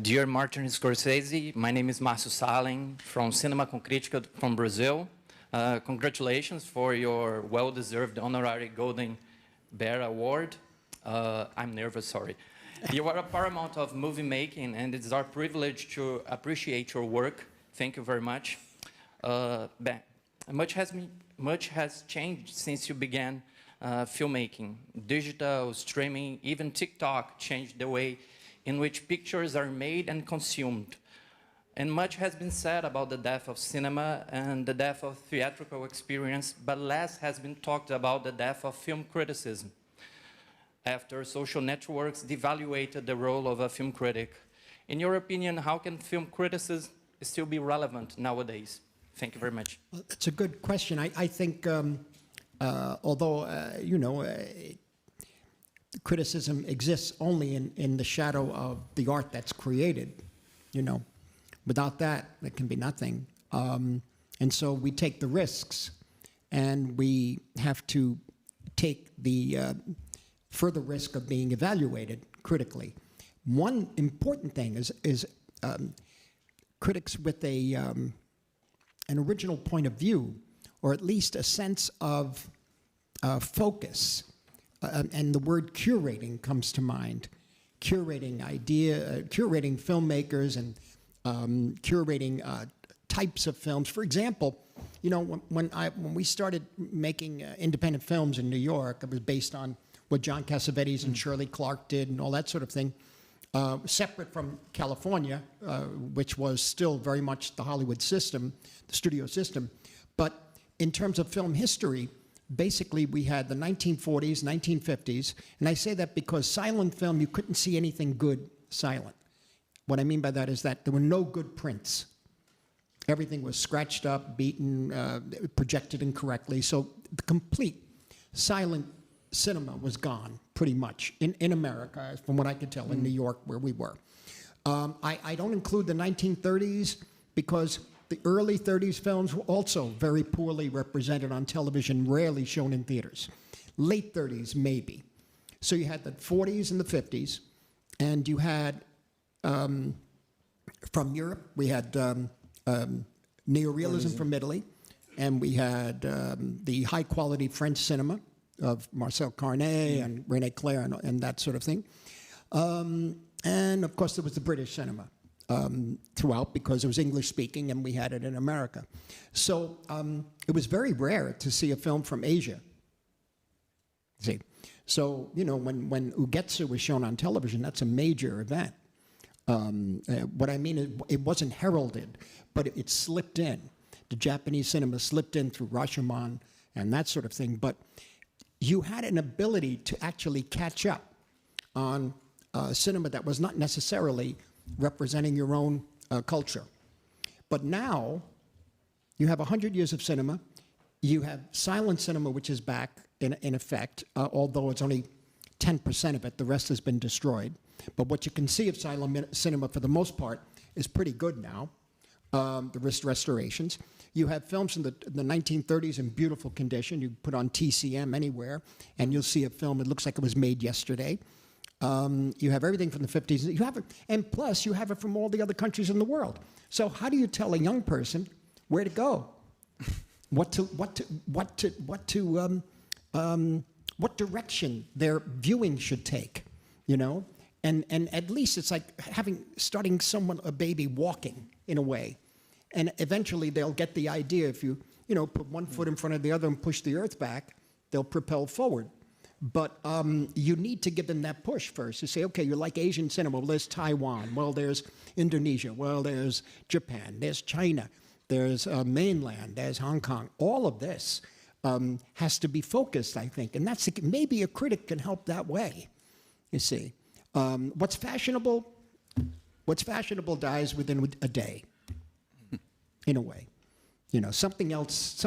Dear Martin Scorsese, my name is Márcio Salem from Cinema com Crítica from Brazil. Congratulations for your well-deserved Honorary Golden Bear Award. I'm nervous, sorry. You are a paramount of movie making, and it's our privilege to appreciate your work. Thank you very much. Much has changed since you began filmmaking. Digital, streaming, even TikTok changed the way in which pictures are made and consumed. And much has been said about the death of cinema and the death of theatrical experience, but less has been talked about the death of film criticism, after social networks devaluated the role of a film critic. In your opinion, how can film criticism still be relevant nowadays? Thank you very much. Well, it's a good question. I think, although, criticism exists only in the shadow of the art that's created, Without that, there can be nothing. And so we take the risks, and we have to take the further risk of being evaluated critically. One important thing is critics with an original point of view, or at least a sense of focus, and the word curating comes to mind. Curating filmmakers and curating types of films. For example, when we started making independent films in New York, it was based on what John Cassavetes and Shirley Clark did and all that sort of thing, separate from California, which was still very much the Hollywood system, the studio system. But in terms of film history, basically we had the 1940s, 1950s, and I say that because silent film, you couldn't see anything good silent. What I mean by that is that there were no good prints. Everything was scratched up, beaten, projected incorrectly. So the complete silent cinema was gone, pretty much, in America, from what I could tell, in New York, where we were. I don't include the 1930s because the early 30s films were also very poorly represented on television, rarely shown in theaters. Late 30s, maybe. So you had the 40s and the 50s, and you had, from Europe, we had neorealism from Italy, and we had the high-quality French cinema of Marcel Carnet and René Clair and that sort of thing. And, of course, there was the British cinema throughout because it was English-speaking, and we had it in America. So it was very rare to see a film from Asia. See? So, when Ugetsu was shown on television, that's a major event. What I mean is, it wasn't heralded, but it slipped in. The Japanese cinema slipped in through Rashomon and that sort of thing. But you had an ability to actually catch up on cinema that was not necessarily representing your own culture. But now, you have 100 years of cinema. You have silent cinema, which is back in effect, although it's only 10% of it. The rest has been destroyed. But what you can see of silent cinema, for the most part, is pretty good now, the restorations. You have films in the 1930s in beautiful condition. You put on TCM anywhere, and you'll see a film that looks like it was made yesterday. You have everything from the 50s. You have it, and plus, you have it from all the other countries in the world. So how do you tell a young person where to go? What direction their viewing should take, And at least it's like starting a baby walking in a way. And eventually they'll get the idea if you, put one foot in front of the other and push the earth back, they'll propel forward. But you need to give them that push first. You say, okay, you like Asian cinema. Well, there's Taiwan. Well, there's Indonesia. Well, there's Japan. There's China. There's mainland. There's Hong Kong. All of this has to be focused, I think. And maybe a critic can help that way, you see. What's fashionable dies within a day, in a way. Something else,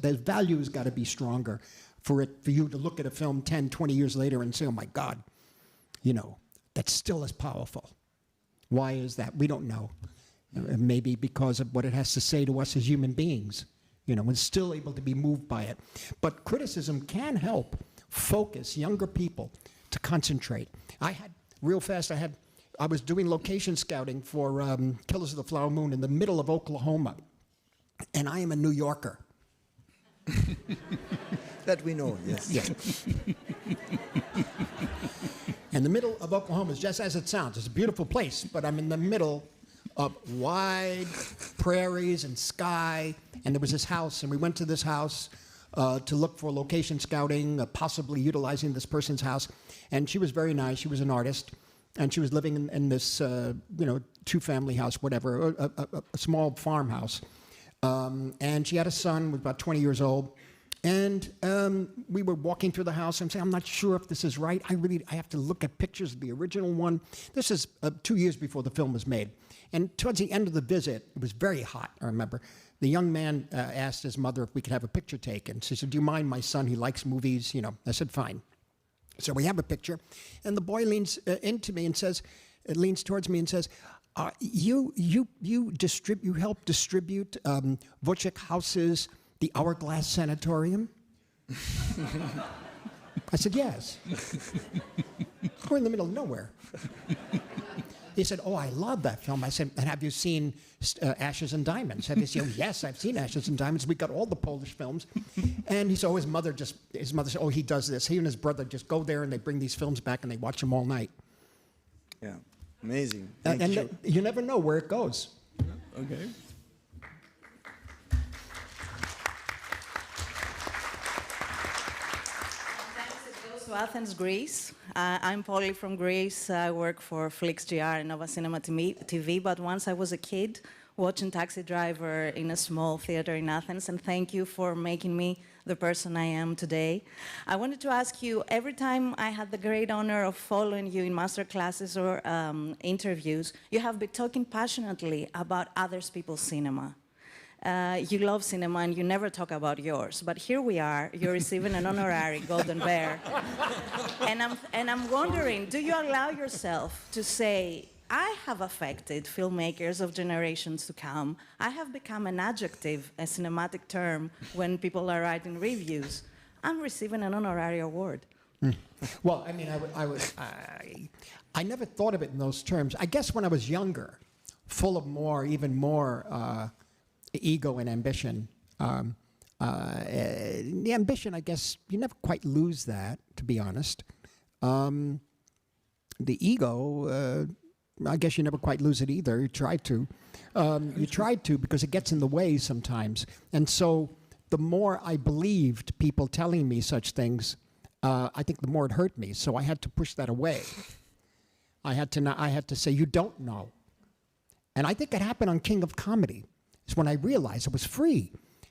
the value's got to be stronger for you to look at a film 10, 20 years later and say, oh my God, that's still as powerful. Why is that? We don't know. Maybe because of what it has to say to us as human beings, and still able to be moved by it. But criticism can help focus younger people to concentrate. I had I was doing location scouting for Killers of the Flower Moon in the middle of Oklahoma, and I am a New Yorker. That we know, yes. Yes. In the middle of Oklahoma is just as it sounds. It's a beautiful place, but I'm in the middle of wide prairies and sky, and there was this house, and we went to this house to look for location scouting, possibly utilizing this person's house, and she was very nice. She was an artist, and she was living in this, two-family house, whatever, a small farmhouse, and she had a son who was about 20 years old. And we were walking through the house. I'm saying, I'm not sure if this is right. I have to look at pictures of the original one. This is 2 years before the film was made. And towards the end of the visit, it was very hot, I remember. The young man asked his mother if we could have a picture taken. She said, do you mind, my son? He likes movies. I said, fine. So we have a picture. And the boy leans into me and says, leans towards me and says, you help distribute Wojciech House's The Hourglass Sanatorium? I said, yes. We're in the middle of nowhere. He said, oh, I love that film. I said, and have you seen Ashes and Diamonds? Have you seen, oh, yes, I've seen Ashes and Diamonds. We got all the Polish films. And he said, oh, his mother said, oh, he does this. He and his brother just go there and they bring these films back and they watch them all night. Yeah, amazing. And you never know where it goes. Okay. To Athens, Greece. I'm Polly from Greece. I work for FlixGR and Nova Cinema TV, but once I was a kid watching Taxi Driver in a small theater in Athens, and thank you for making me the person I am today. I wanted to ask you, every time I had the great honor of following you in master classes or interviews, you have been talking passionately about other people's cinema. You love cinema and you never talk about yours. But here we are, you're receiving an honorary Golden Bear. And I'm wondering, do you allow yourself to say, I have affected filmmakers of generations to come. I have become an adjective, a cinematic term, when people are writing reviews. I'm receiving an honorary award. Well, I mean, I never thought of it in those terms. I guess when I was younger, full of even more ego and ambition. The ambition, I guess, you never quite lose that, to be honest. The ego, I guess you never quite lose it either. You try to. You try to because it gets in the way sometimes. And so the more I believed people telling me such things, I think the more it hurt me. So I had to push that away. I had to say, you don't know. And I think it happened on King of Comedy. It's when I realized I was free.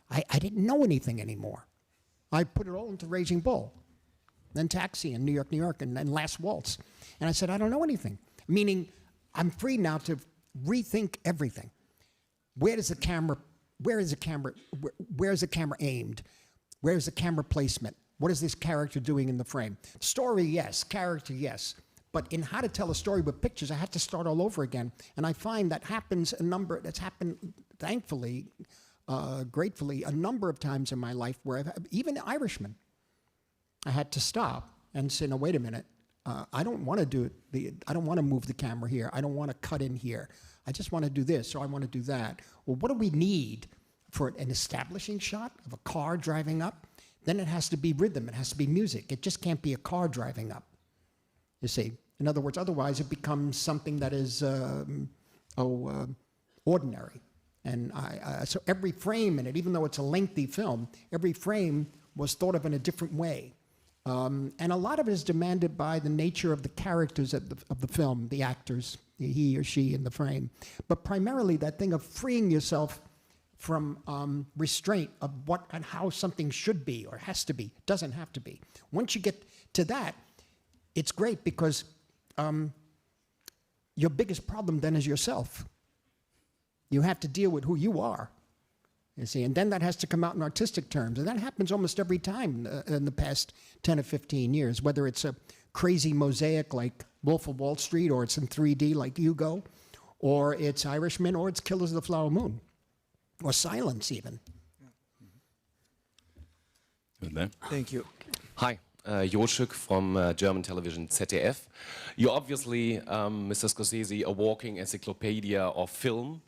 I didn't know anything anymore. I put it all into Raging Bull, then Taxi and New York, and then Last Waltz. And I said, I don't know anything. Meaning, I'm free now to rethink everything. Where is the camera aimed? Where is the camera placement? What is this character doing in the frame? Story, yes. Character, yes. But in how to tell a story with pictures, I had to start all over again. And I find that's happened, thankfully, gratefully, a number of times in my life where even Irishman, I had to stop and say, no, wait a minute. I don't want to do it. I don't want to move the camera here. I don't want to cut in here. I just want to do this, or I want to do that. Well, what do we need for an establishing shot of a car driving up? Then it has to be rhythm. It has to be music. It just can't be a car driving up. You see? In other words, otherwise it becomes something that is ordinary. And so every frame in it, even though it's a lengthy film, every frame was thought of in a different way. And a lot of it is demanded by the nature of the characters of the film, the actors, he or she in the frame. But primarily that thing of freeing yourself from restraint of what and how something should be or has to be, doesn't have to be. Once you get to that, it's great because your biggest problem then is yourself. You have to deal with who you are, you see, and then that has to come out in artistic terms. And that happens almost every time in the past 10 or 15 years, whether it's a crazy mosaic like Wolf of Wall Street, or it's in 3D like Hugo, or it's Irishman, or it's Killers of the Flower Moon, or Silence even. Good man. Thank you. Hi, Joschuk from German television ZDF. You're obviously, Mr. Scorsese, a walking encyclopedia of film,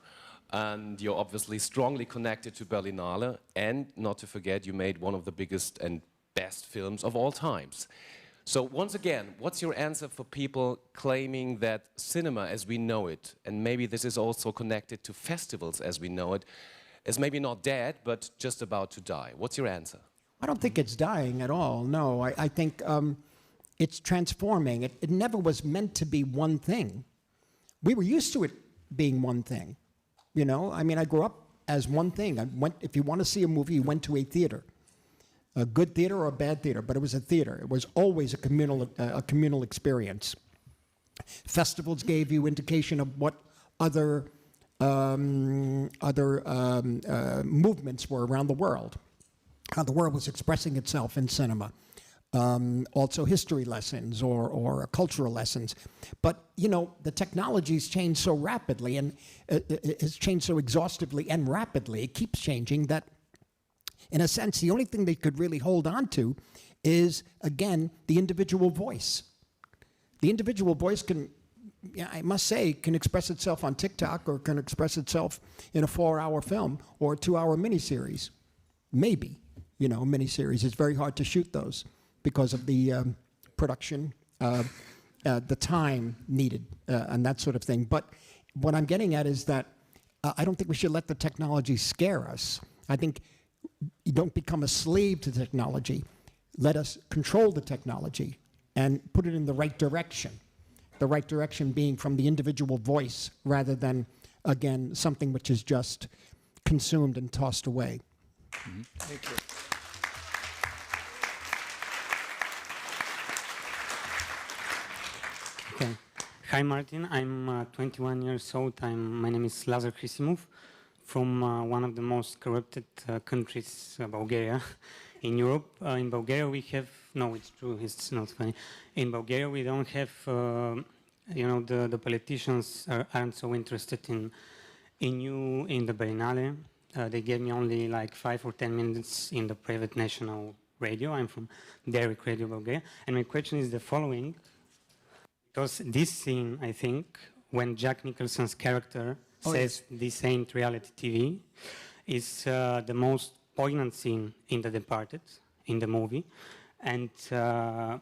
and you're obviously strongly connected to Berlinale, and not to forget, you made one of the biggest and best films of all times. So once again, what's your answer for people claiming that cinema as we know it, and maybe this is also connected to festivals as we know it, is maybe not dead, but just about to die? What's your answer? I don't think it's dying at all. No, I think it's transforming. It never was meant to be one thing. We were used to it being one thing. You know, I mean, I grew up as one thing. If you want to see a movie, you went to a theater. A good theater or a bad theater, but it was a theater. It was always a communal experience. Festivals gave you indication of what other movements were around the world, how the world was expressing itself in cinema. Also history lessons or cultural lessons. But, you know, the technology's changed so rapidly and it's changed so exhaustively and rapidly. It keeps changing that, in a sense, the only thing they could really hold on to is, again, the individual voice. The individual voice can, I must say, can express itself on TikTok or can express itself in a 4-hour film or a 2-hour miniseries. Maybe, you know, miniseries. It's very hard to shoot those because of the production, the time needed, and that sort of thing. But what I'm getting at is that I don't think we should let the technology scare us. I think you don't become a slave to technology. Let us control the technology and put it in the right direction. The right direction being from the individual voice rather than, again, something which is just consumed and tossed away. Mm-hmm. Thank you. Okay. Hi, Martin. I'm 21 years old. My name is Lazar Krisimov from one of the most corrupted countries, Bulgaria, in Europe. In Bulgaria, we have, no, it's true, it's not funny. In Bulgaria, we don't have, you know, the politicians aren't so interested in you, in the Berlinale. They gave me only like 5 or 10 minutes in the private national radio. I'm from Derek Radio Bulgaria. And my question is the following. Because this scene, I think, when Jack Nicholson's character says this ain't reality TV, is the most poignant scene in The Departed, in the movie. And can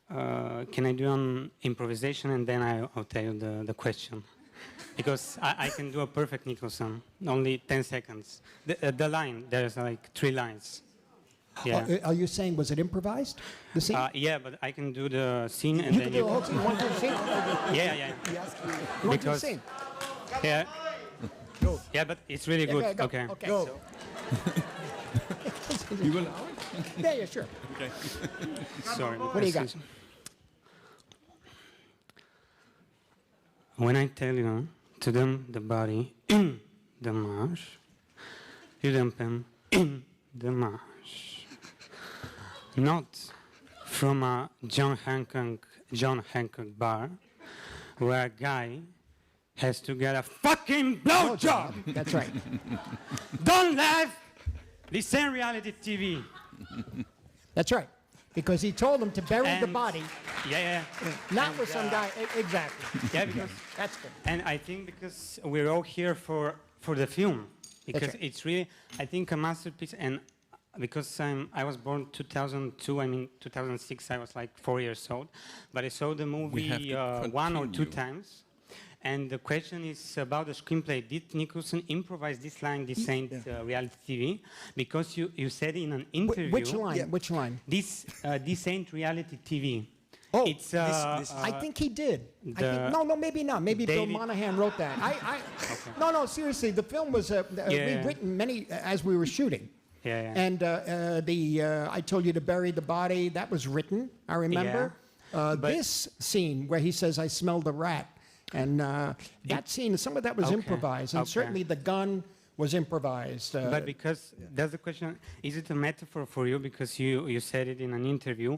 I do an improvisation and then I'll tell you the question? Because I can do a perfect Nicholson, only 10 seconds. The line, there's like 3 lines. Yeah. Are you saying, was it improvised, the scene? Yeah, but I can do the scene and You then can do the whole scene. You want to do the scene? Yeah. You want to do the scene? Yeah. Go. Yeah, but it's really good. Yeah, go. Okay. Go. You will allow it? Yeah, yeah, sure. Okay. Sorry. What do you got? When I tell you to them the body in the marsh, you dump them in the marsh. Not from a John Hancock bar where a guy has to get a fucking blowjob. That's right. Don't laugh. This ain't reality TV. That's right. Because he told him to bury the And- body, Yeah. not with some guy. Exactly. Yeah, because That's good. and I think because we're all here for the film, because right. it's really, I think, a masterpiece. And because I was born 2002, I mean 2006, I was like 4 years old, but I saw the have movie to 1 or 2 continue. times. And the question is about the screenplay. Did Nicholson improvise this line, this ain't reality TV? Because you said in an interview... Which line? Yeah. Which line? This ain't reality TV. Oh, It's, this- I think he did. the- No, maybe not. Maybe Bill David- Monahan wrote that. No, seriously. The film was rewritten many as we were shooting. Yeah. And I told you to bury the body. That was written. I remember. But- This scene where he says, "I smelled a rat," and that scene, some of that was Okay, improvised, and okay. certainly the gun was improvised. But because that's the question, is it a metaphor for you? Because you said it in an interview,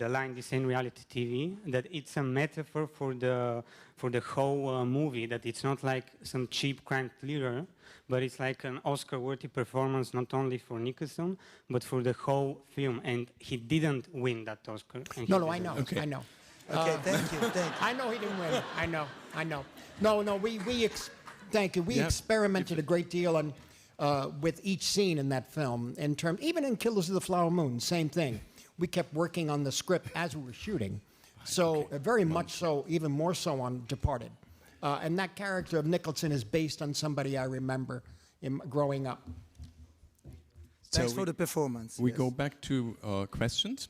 the line "This ain't reality TV," that it's a metaphor for the whole movie. That it's not like some cheap crime thriller, but it's like an Oscar-worthy performance, not only for Nicholson, but for the whole film. And he didn't win that Oscar. And No, I know, I know. Okay, thank you. I know he didn't win. I know. No, thank you. We experimented a great deal on with each scene in that film. Even in Killers of the Flower Moon, same thing. We kept working on the script as we were shooting. So very much so, even more so on Departed. And that character of Nicholson is based on somebody I remember growing up. Thanks for the performance. We go back to questions.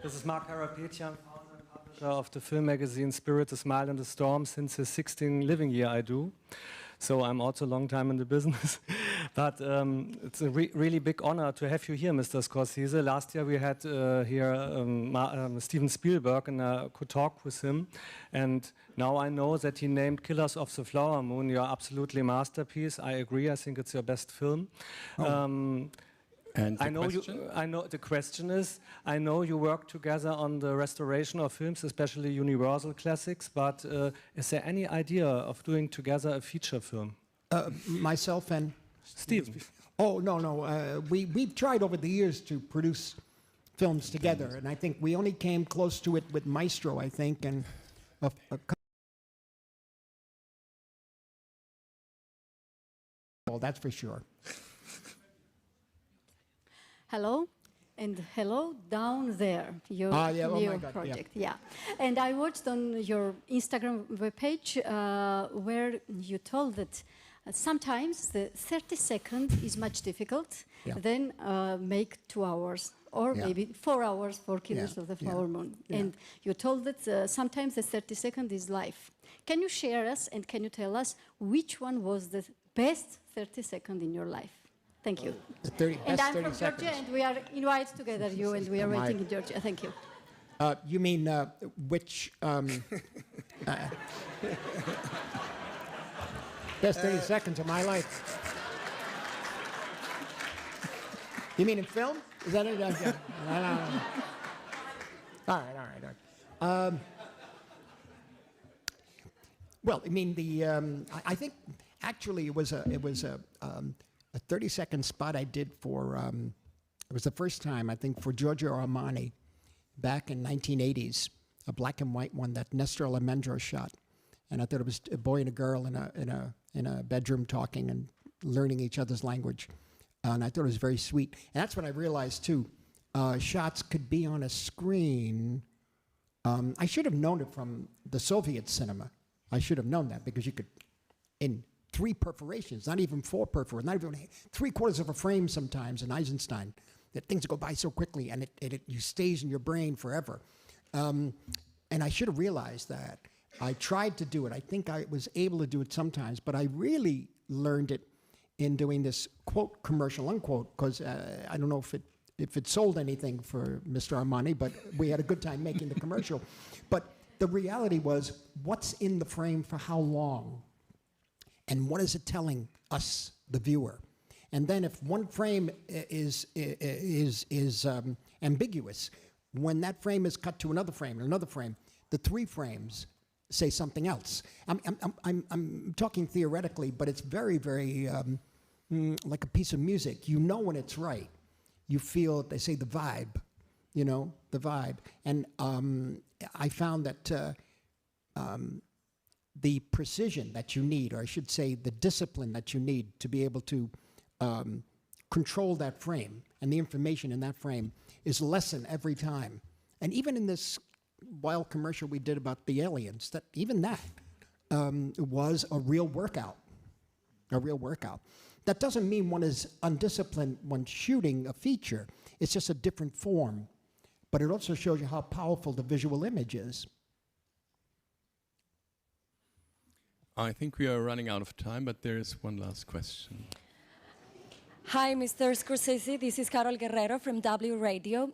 This is Mark Harapetian, founder and publisher of the film magazine Spirit, the Smile and the Storm. Since his 16th living year I do. So I'm also a long time in the business. But it's a really big honor to have you here, Mr. Scorsese. Last year we had here Steven Spielberg and I could talk with him. And now I know that he named Killers of the Flower Moon your absolutely masterpiece. I agree, I think it's your best film. And I know the question is, I know you work together on the restoration of films, especially Universal classics, but is there any idea of doing together a feature film? Myself and Steve. Oh, no. We've tried over the years to produce films together, and I think we only came close to it with Maestro, I think, and well, that's for sure. Hello, and hello down there, your new project. Yeah, and I watched on your Instagram webpage where you told that sometimes the 30 seconds is much difficult, then make 2 hours or maybe 4 hours for Killers of the Flower Moon. And you told that sometimes the 30 seconds is life. Can you share us and can you tell us which one was the best 30 seconds in your life? Thank you. And I'm from Georgia, and we are invited together, you, and we are waiting in Georgia. Thank you. You mean which... best 30 seconds of my life. You mean in film? Is that it? Okay. All right. Well, I mean, I think actually it was a 30-second spot I did for, it was the first time, I think, for Giorgio Armani back in 1980s, a black and white one that Nestor Almendro shot. And I thought it was a boy and a girl in a bedroom talking and learning each other's language. And I thought it was very sweet. And that's when I realized, too, shots could be on a screen. I should have known it from the Soviet cinema. I should have known that because you could, in 3 perforations, not even 4 perforations, not even 3/4 of a frame sometimes in Eisenstein, that things go by so quickly and it stays in your brain forever. And I should have realized that. I tried to do it. I think I was able to do it sometimes, but I really learned it in doing this, quote, commercial, unquote, because I don't know if it sold anything for Mr. Armani, but we had a good time making the commercial. But the reality was, what's in the frame for how long? And what is it telling us, the viewer? And then if one frame is ambiguous, when that frame is cut to another frame, the 3 frames say something else. I'm talking theoretically, but it's very, very like a piece of music. You know when it's right. You feel, they say, the vibe, the vibe. And I found that the precision that you need, or I should say the discipline that you need to be able to control that frame and the information in that frame is lessened every time. And even in this wild commercial we did about the aliens, that even that was a real workout. That doesn't mean one is undisciplined when shooting a feature. It's just a different form. But it also shows you how powerful the visual image is. I think we are running out of time, but there is one last question. Hi, Mr. Scorsese. This is Carol Guerrero from W Radio.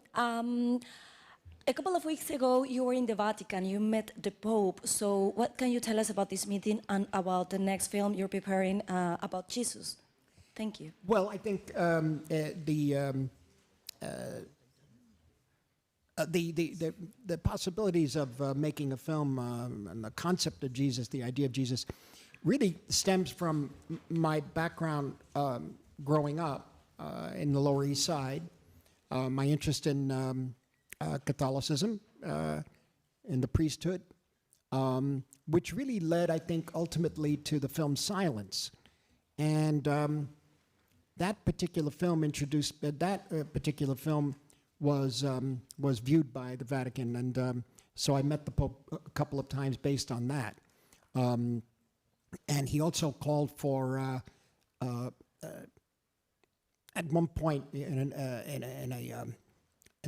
A couple of weeks ago, you were in the Vatican. You met the Pope. So what can you tell us about this meeting and about the next film you're preparing about Jesus? Thank you. Well, I think the possibilities of making a film and the concept of Jesus, the idea of Jesus, really stems from my background growing up in the Lower East Side, my interest in Catholicism, in the priesthood, which really led, I think, ultimately to the film Silence. And that particular film was viewed by the Vatican, and so I met the Pope a couple of times based on that. And he also called for, at one point in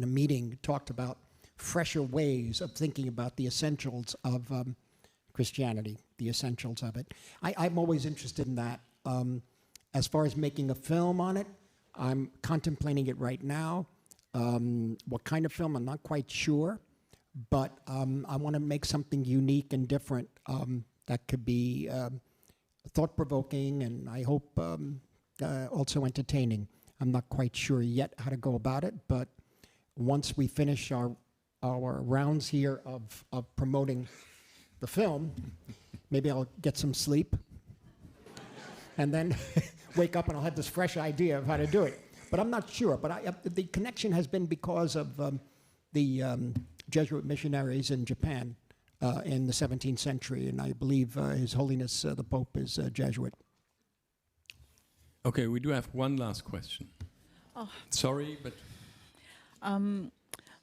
a meeting, talked about fresher ways of thinking about the essentials of Christianity, the essentials of it. I'm always interested in that. As far as making a film on it, I'm contemplating it right now. What kind of film, I'm not quite sure, but I want to make something unique and different that could be thought-provoking and I hope also entertaining. I'm not quite sure yet how to go about it, but once we finish our rounds here of promoting the film, maybe I'll get some sleep and then wake up and I'll have this fresh idea of how to do it. But I'm not sure. But the connection has been because of the Jesuit missionaries in Japan in the 17th century, and I believe His Holiness the Pope is a Jesuit. Okay, we do have one last question. Oh. Sorry, but...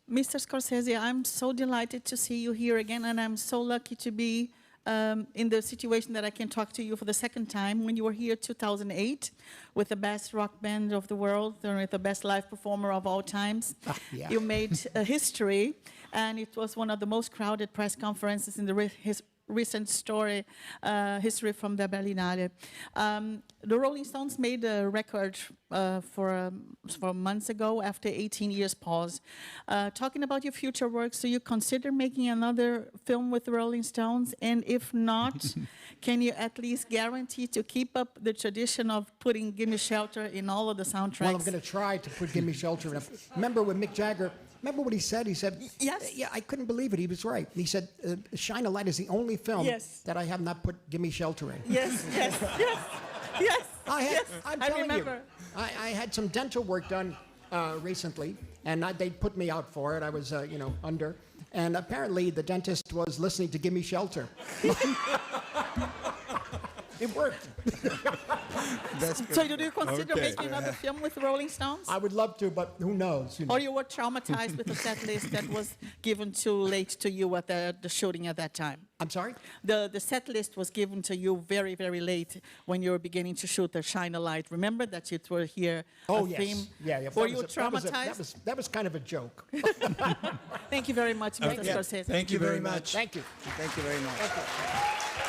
Mr. Scorsese, I'm so delighted to see you here again, and I'm so lucky to be in the situation that I can talk to you for the second time. When you were here 2008 with the best rock band of the world, with the best live performer of all times, yeah. You made history, and it was one of the most crowded press conferences in the recent history from the Berlinale. The Rolling Stones made a record for months ago after 18 years pause. Talking about your future works, do you consider making another film with the Rolling Stones? And if not, can you at least guarantee to keep up the tradition of putting Gimme Shelter in all of the soundtracks? Well, I'm going to try to put Gimme Shelter in. Remember when Mick Jagger... Remember what he said? He said, yes. Yeah, I couldn't believe it. He was right. He said, Shine a Light is the only film that I have not put Gimme Shelter in. Yes, yes, yes, yes. I'm telling you, I had some dental work done recently, and they put me out for it. I was, under. And apparently the dentist was listening to Gimme Shelter. It worked. So do you consider making another film with Rolling Stones? I would love to, but who knows? Or you were traumatized with the set list that was given too late to you at the shooting at that time? I'm sorry? The set list was given to you very, very late when you were beginning to shoot the Shine a Light. Remember that you were here? Oh, yes. Theme? Yeah. Were you traumatized? That was kind of a joke. Thank you very much, Mr. Scorsese. Thank you very much. Thank you. Thank you very much. Thank you.